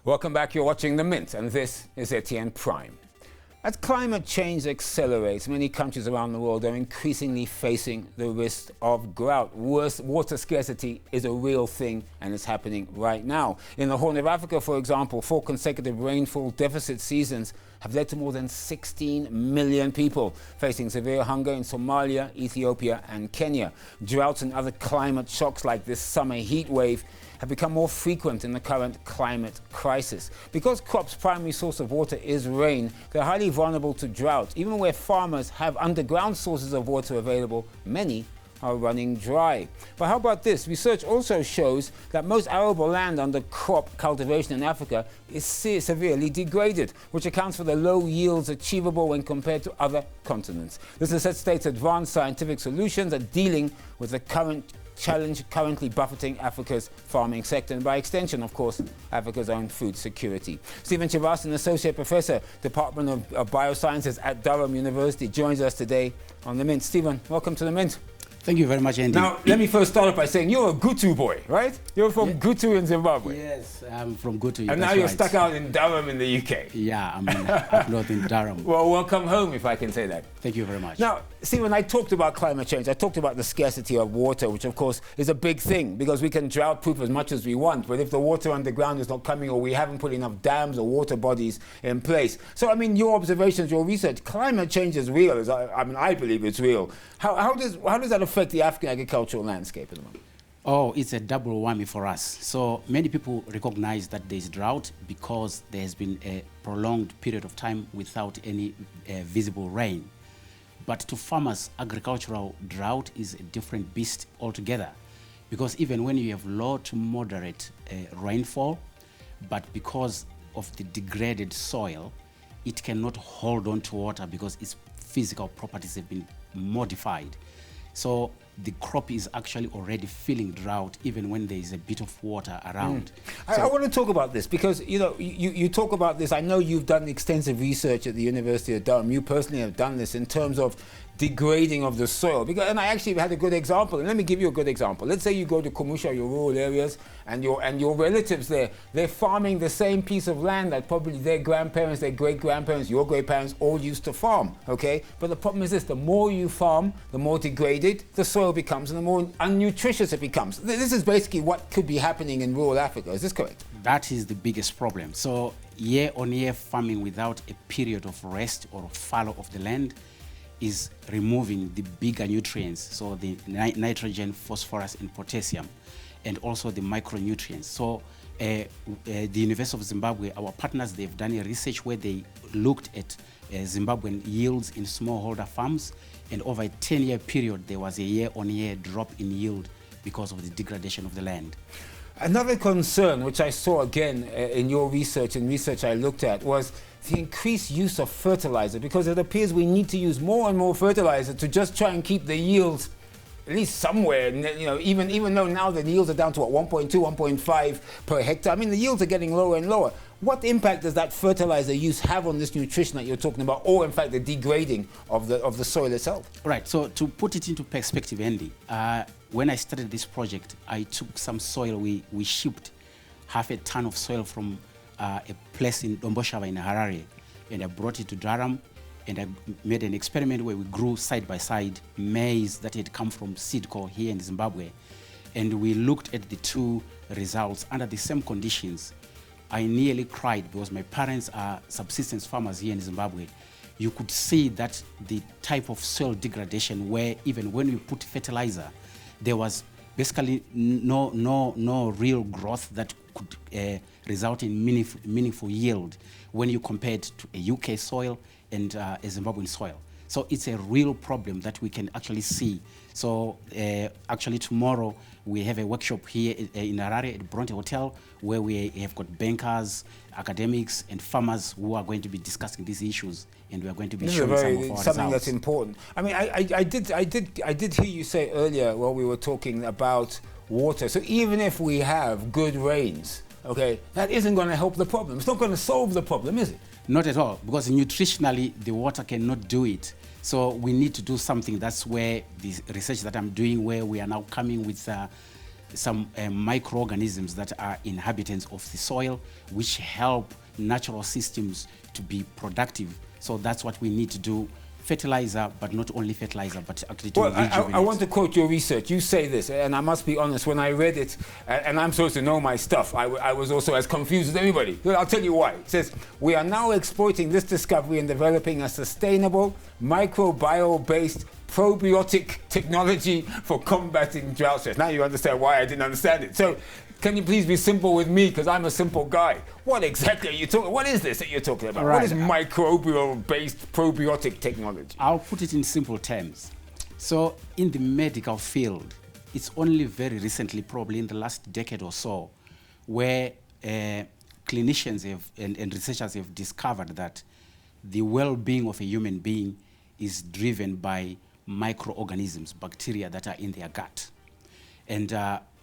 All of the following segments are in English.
Welcome back, you're watching The Mint, and this is ATN Prime. As climate change accelerates, many countries around the world are increasingly facing the risk of drought. Worse, water scarcity is a real thing, and it's happening right now. In the Horn of Africa, for example, 4 consecutive rainfall deficit seasons have led to more than 16 million people facing severe hunger in Somalia, Ethiopia, and Kenya. Droughts and other climate shocks like this summer heat wave have become more frequent in the current climate crisis. Because crops' primary source of water is rain, they're highly vulnerable to drought. Even where farmers have underground sources of water available, many are running dry. But how about this? Research also shows that most arable land under crop cultivation in Africa is severely degraded, which accounts for the low yields achievable when compared to other continents. This research states advanced scientific solutions are dealing with the current challenge currently buffeting Africa's farming sector, and by extension, of course, Africa's own food security. Stephen Chivasa, an associate professor, Department of Biosciences at Durham University, joins us today on The Mint. Stephen, welcome to The Mint. Thank you very much, Andy. Now, let me first start off by saying you're a Gutu boy, right? You're from Gutu in Zimbabwe. Yes, I'm from Gutu. And now you're stuck out in Durham in the UK. Yeah, I'm up north in Durham. Well, welcome home, if I can say that. Thank you very much. Now, Stephen, I talked about climate change. I talked about the scarcity of water, which of course is a big thing because we can drought-proof as much as we want, but if the water underground is not coming or we haven't put enough dams or water bodies in place. So, I mean, your observations, your research, climate change is real. I believe it's real. How does that affect the African agricultural landscape at the moment? Oh, it's a double whammy for us. So many people recognize that there's drought because there has been a prolonged period of time without any visible rain. But to farmers, agricultural drought is a different beast altogether, because even when you have low to moderate rainfall, but because of the degraded soil, it cannot hold on to water because its physical properties have been modified. So the crop is actually already feeling drought even when there is a bit of water around. I want to talk about this because, you know, you talk about this. I know you've done extensive research at the University of Durham. You personally have done this in terms of degrading of the soil. And I actually had a good example. And let me give you a good example. Let's say you go to Kumusha, your rural areas, and your relatives there, they're farming the same piece of land that probably their grandparents, their great-grandparents, your great-parents all used to farm, okay? But the problem is this, the more you farm, the more degraded the soil becomes and the more unnutritious it becomes. This is basically what could be happening in rural Africa. Is this correct? That is the biggest problem. So year-on-year farming without a period of rest or fallow of the land is removing the bigger nutrients, so the nitrogen, phosphorus, and potassium, and also the micronutrients. So the University of Zimbabwe, our partners, they've done a research where they looked at Zimbabwean yields in smallholder farms, and over a 10-year period, there was a year-on-year drop in yield because of the degradation of the land. Another concern, which I saw again in your research and research I looked at, was the increased use of fertilizer, because it appears we need to use more and more fertilizer to just try and keep the yields at least somewhere, you know, even though now the yields are down to what, 1.2, 1.5 per hectare. I mean, the yields are getting lower and lower. What impact does that fertilizer use have on this nutrition that you're talking about, or in fact the degrading of the soil itself? Right, so to put it into perspective, Andy, when I started this project, I took some soil, we shipped half a ton of soil from a place in Domboshava in Harare, and I brought it to Durham, and I made an experiment where we grew side by side maize that had come from Seedco here in Zimbabwe, and we looked at the two results under the same conditions. I nearly cried because my parents are subsistence farmers here in Zimbabwe. You could see that the type of soil degradation where even when we put fertilizer, there was basically no real growth that could result in meaningful yield when you compare it to a UK soil and a Zimbabwean soil. So it's a real problem that we can actually see. So actually tomorrow we have a workshop here in Harare at Bronte Hotel where we have got bankers, academics, and farmers who are going to be discussing these issues, and we are going to be showing some of our results. Something that's important. I mean, I did hear you say earlier while we were talking about water. So even if we have good rains, okay, that isn't going to help the problem. It's not going to solve the problem, is it? Not at all, because nutritionally the water cannot do it. So we need to do something. That's where the research that I'm doing, where we are now coming with some microorganisms that are inhabitants of the soil, which help natural systems to be productive. So that's what we need to do. Fertilizer, but not only fertilizer, but actually to rejuvenate. I want to quote your research. You say this, and I must be honest, when I read it, and I'm supposed to know my stuff, I was also as confused as everybody. I'll tell you why. It says, we are now exploiting this discovery and developing a sustainable, microbiome-based probiotic technology for combating drought stress. Now you understand why I didn't understand it. So, can you please be simple with me, because I'm a simple guy. What exactly are you talking? What is this that you're talking about? Right. What is microbial-based probiotic technology? I'll put it in simple terms. So in the medical field, it's only very recently, probably in the last decade or so, where clinicians and researchers have discovered that the well-being of a human being is driven by microorganisms, bacteria that are in their gut. And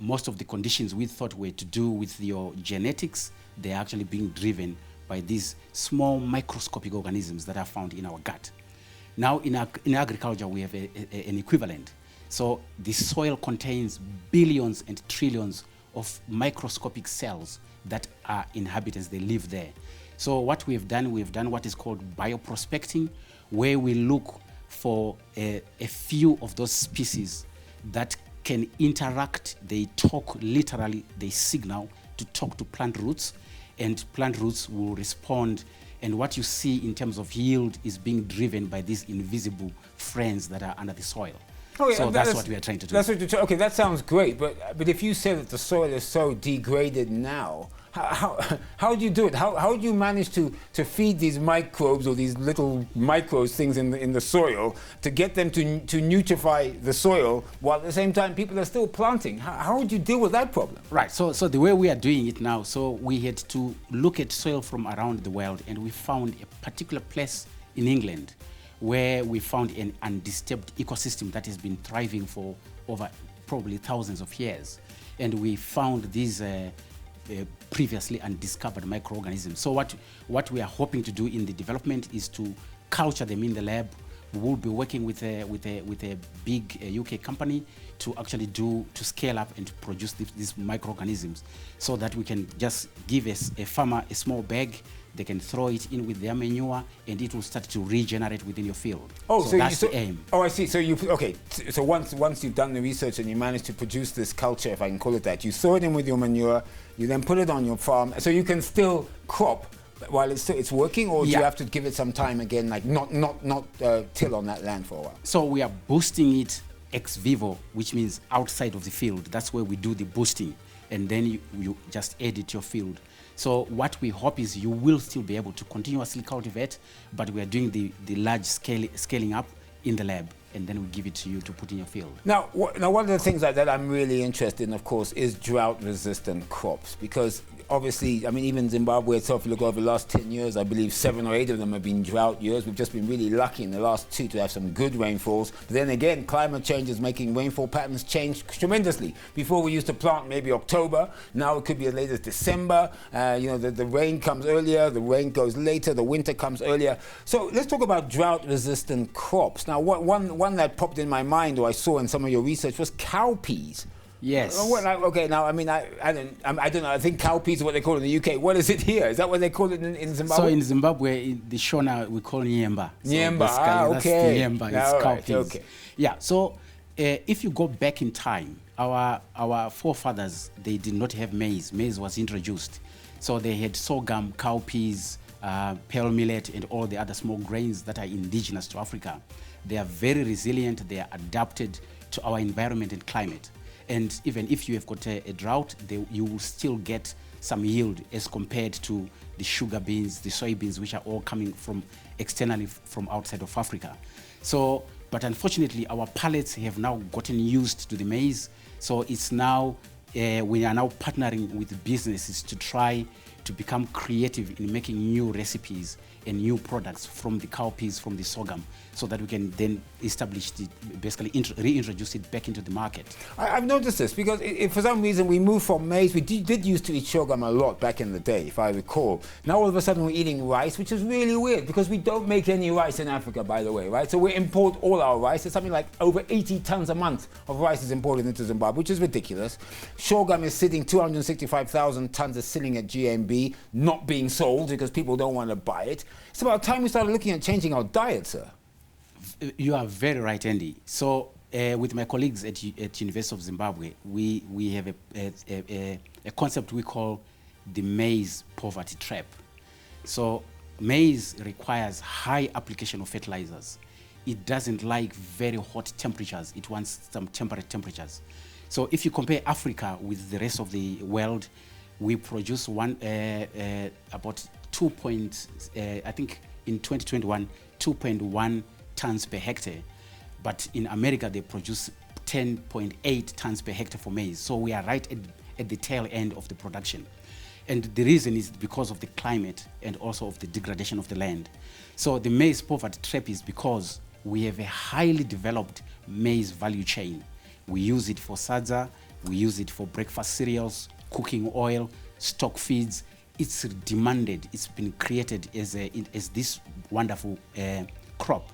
most of the conditions we thought were to do with your genetics, they're actually being driven by these small microscopic organisms that are found in our gut. Now in agriculture, we have an equivalent. So the soil contains billions and trillions of microscopic cells that are inhabitants, they live there. So what we've done what is called bioprospecting, where we look for a few of those species that can interact, they talk literally, they signal to talk to plant roots, and plant roots will respond. And what you see in terms of yield is being driven by these invisible friends that are under the soil. Okay, so that's what we are trying to do. That's what you're okay, that sounds great, but if you say that the soil is so degraded now, how do you do it? How do you manage to feed these microbes or these little microbes things in the soil to get them to nutrify the soil while at the same time people are still planting? How would you deal with that problem? Right, so the way we are doing it now, so we had to look at soil from around the world, and we found a particular place in England where we found an undisturbed ecosystem that has been thriving for over probably thousands of years. And we found these previously undiscovered microorganisms. So what we are hoping to do in the development is to culture them in the lab. We will be working with a big UK company to actually to scale up and to produce these microorganisms, so that we can just give a farmer a small bag. They can throw it in with their manure, and it will start to regenerate within your field. Oh, so that's the aim. Oh, I see. So So once you've done the research and you managed to produce this culture, if I can call it that, you throw it in with your manure. You then put it on your farm, so you can still crop while it's working, or do you have to give it some time again, like not till on that land for a while? So we are boosting it ex vivo, which means outside of the field. That's where we do the boosting, and then you just add it to your field. So what we hope is you will still be able to continuously cultivate, but we are doing the large scaling up in the lab, and then we give it to you to put in your field. Now one of the things that I'm really interested in, of course, is drought-resistant crops, because obviously, I mean, even Zimbabwe itself, if you look over the last 10 years, I believe 7 or 8 of them have been drought years. We've just been really lucky in the last 2 to have some good rainfalls. But then again, climate change is making rainfall patterns change tremendously. Before we used to plant maybe October, now it could be as late as December. The rain comes earlier, the rain goes later, the winter comes earlier. So let's talk about drought-resistant crops. Now, one that popped in my mind, or I saw in some of your research, was cowpeas. Yes. Okay, now, I mean, I don't know. I think cowpeas is what they call it in the UK. What is it here? Is that what they call it in Zimbabwe? So in Zimbabwe, in the Shona, we call Nyemba. Nyemba, okay. That's the Nyemba, it's cowpeas. Okay. Yeah, so if you go back in time, our forefathers, they did not have maize. Maize was introduced. So they had sorghum, cowpeas, pearl millet, and all the other small grains that are indigenous to Africa. They are very resilient. They are adapted to our environment and climate. And even if you have got a drought, you will still get some yield as compared to the sugar beans, the soybeans, which are all coming from externally from outside of Africa. So, but unfortunately, our palates have now gotten used to the maize. So it's now, we are now partnering with businesses to try to become creative in making new recipes and new products from the cowpeas, from the sorghum, so that we can then establish it, basically reintroduce it back into the market. I've noticed this because if for some reason we moved from maize, we did used to eat sorghum a lot back in the day, if I recall. Now all of a sudden we're eating rice, which is really weird because we don't make any rice in Africa, by the way, right? So we import all our rice. It's something like over 80 tons a month of rice is imported into Zimbabwe, which is ridiculous. Sorghum is sitting, 265,000 tons is sitting at GMB, not being sold because people don't want to buy it. It's about time we started looking at changing our diet, sir. You are very right, Andy. So with my colleagues at University of Zimbabwe, we have a concept we call the maize poverty trap. So maize requires high application of fertilizers. It doesn't like very hot temperatures. It wants some temperate temperatures. So if you compare Africa with the rest of the world, we produce about I think in 2021, 2.1 tons per hectare. But in America, they produce 10.8 tons per hectare for maize. So we are right at the tail end of the production. And the reason is because of the climate and also of the degradation of the land. So the maize poverty trap is because we have a highly developed maize value chain. We use it for sadza, we use it for breakfast cereals, cooking oil, stock feeds. It's demanded, it's been created as this wonderful crop.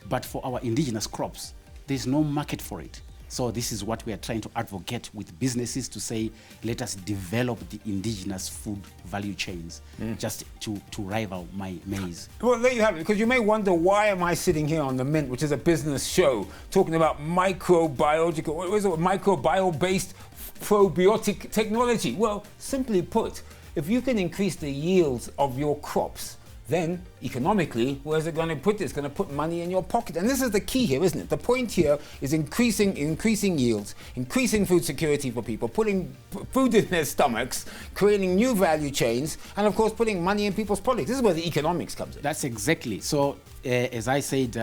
But for our indigenous crops, there's no market for it. So this is what we are trying to advocate with businesses to say, let us develop the indigenous food value chains just to rival my maize. Well, there you have it, because you may wonder, why am I sitting here on The Mint, which is a business show, talking about microbial-based probiotic technology? Well, simply put, if you can increase the yields of your crops, then economically, where's it going to put this? It's going to put money in your pocket. And this is the key here, isn't it? The point here is increasing yields, increasing food security for people, putting food in their stomachs, creating new value chains, and of course putting money in people's pockets. This is where the economics comes in. That's exactly. So as I said,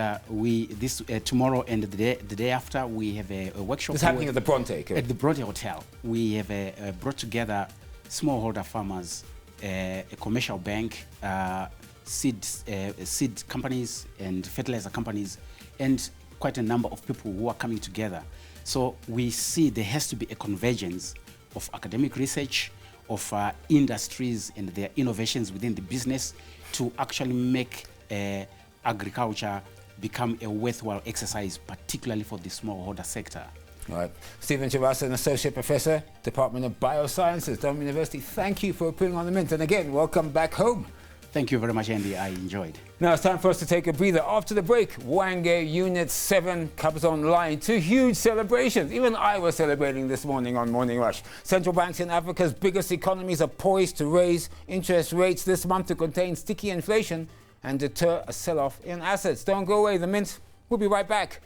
tomorrow and the day after, we have a workshop. It's happening at the Bronte. At the Bronte Hotel. We have brought together smallholder farmers, a commercial bank, seed companies and fertilizer companies, and quite a number of people who are coming together. So we see there has to be a convergence of academic research, of industries and their innovations within the business to actually make agriculture become a worthwhile exercise, particularly for the smallholder sector. All right. Stephen Chivasa, an Associate Professor, Department of Biosciences, Durham University. Thank you for appearing on The Mint. And again, welcome back home. Thank you very much, Andy. I enjoyed. Now it's time for us to take a breather. After the break, Wange Unit 7 comes online. 2 huge celebrations. Even I was celebrating this morning on Morning Rush. Central banks in Africa's biggest economies are poised to raise interest rates this month to contain sticky inflation and deter a sell-off in assets. Don't go away. The Mint will be right back.